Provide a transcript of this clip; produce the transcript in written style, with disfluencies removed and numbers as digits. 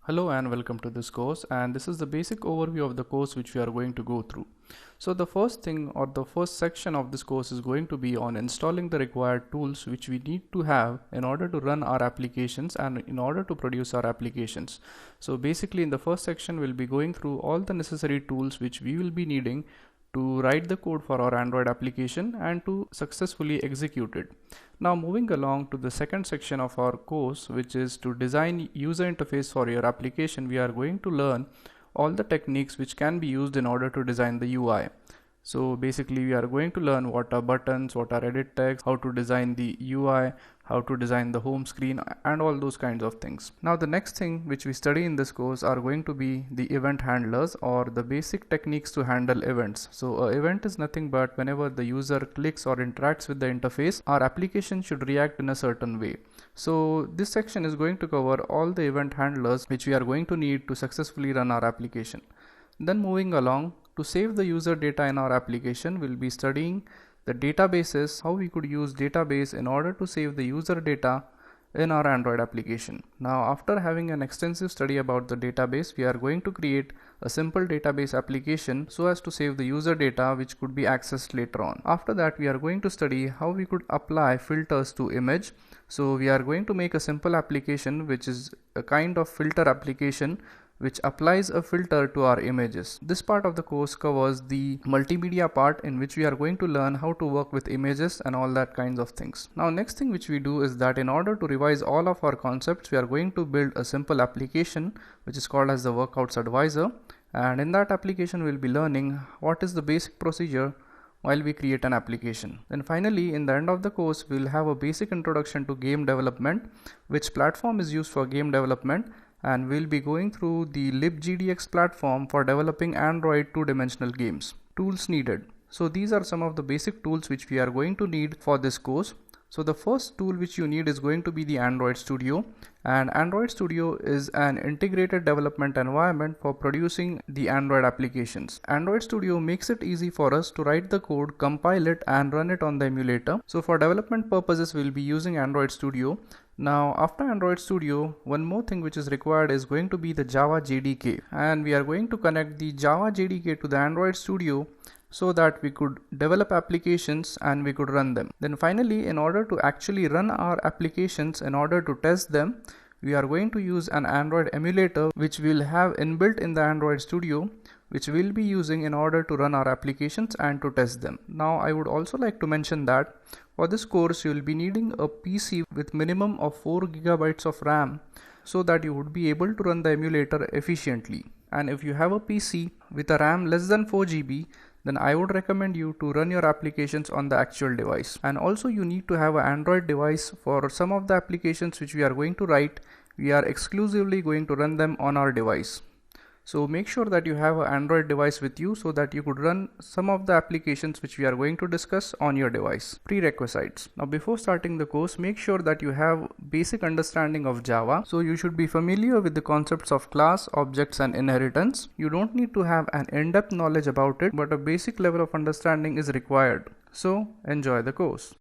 Hello and welcome to this course, and this is the basic overview of the course which we are going to go through. So the first thing or the first section of this course is going to be on installing the required tools which we need to have in order to run our applications and in order to produce our applications. So basically in the first section we'll be going through all the necessary tools which we will be needing to write the code for our Android application and to successfully execute it. Now moving along to the second section of our course, which is to design user interface for your application, we are going to learn all the techniques which can be used in order to design the UI. So basically we are going to learn what are buttons, what are edit text, how to design the UI, how to design the home screen and all those kinds of things. Now the next thing which we study in this course are going to be the event handlers or the basic techniques to handle events. So an event is nothing but whenever the user clicks or interacts with the interface, our application should react in a certain way. So this section is going to cover all the event handlers which we are going to need to successfully run our application. Then moving along, to save the user data in our application, we'll be studying the databases, how we could use database in order to save the user data in our Android application. Now after having an extensive study about the database, we are going to create a simple database application so as to save the user data which could be accessed later on. After that we are going to study how we could apply filters to image. So we are going to make a simple application which is a kind of filter application which applies a filter to our images. This part of the course covers the multimedia part in which we are going to learn how to work with images and all that kinds of things. Now next thing which we do is that in order to revise all of our concepts, we are going to build a simple application which is called as the Workouts Advisor, and in that application we'll be learning what is the basic procedure while we create an application. Then finally in the end of the course we'll have a basic introduction to game development, which platform is used for game development, and we'll be going through the libgdx platform for developing Android two-dimensional games. Tools needed. So these are some of the basic tools which we are going to need for this course. So the first tool which you need is going to be the Android Studio, and Android Studio is an integrated development environment for producing the Android applications. Android Studio makes it easy for us to write the code, compile it and run it on the emulator. So for development purposes we'll be using Android Studio. Now after Android Studio, one more thing which is required is going to be the Java JDK, and we are going to connect the Java JDK to the Android Studio so that we could develop applications and we could run them. Then finally, in order to actually run our applications, in order to test them, we are going to use an Android emulator which we'll have inbuilt in the Android Studio, which we'll be using in order to run our applications and to test them. Now I would also like to mention that for this course you will be needing a PC with minimum of 4 GB of RAM so that you would be able to run the emulator efficiently. And if you have a PC with a RAM less than 4 GB, then I would recommend you to run your applications on the actual device. And also you need to have an Android device. For some of the applications which we are going to write, we are exclusively going to run them on our device. So make sure that you have an Android device with you so that you could run some of the applications which we are going to discuss on your device. Prerequisites. Now before starting the course, make sure that you have basic understanding of Java. So you should be familiar with the concepts of class, objects and inheritance. You don't need to have an in-depth knowledge about it, but a basic level of understanding is required. So enjoy the course.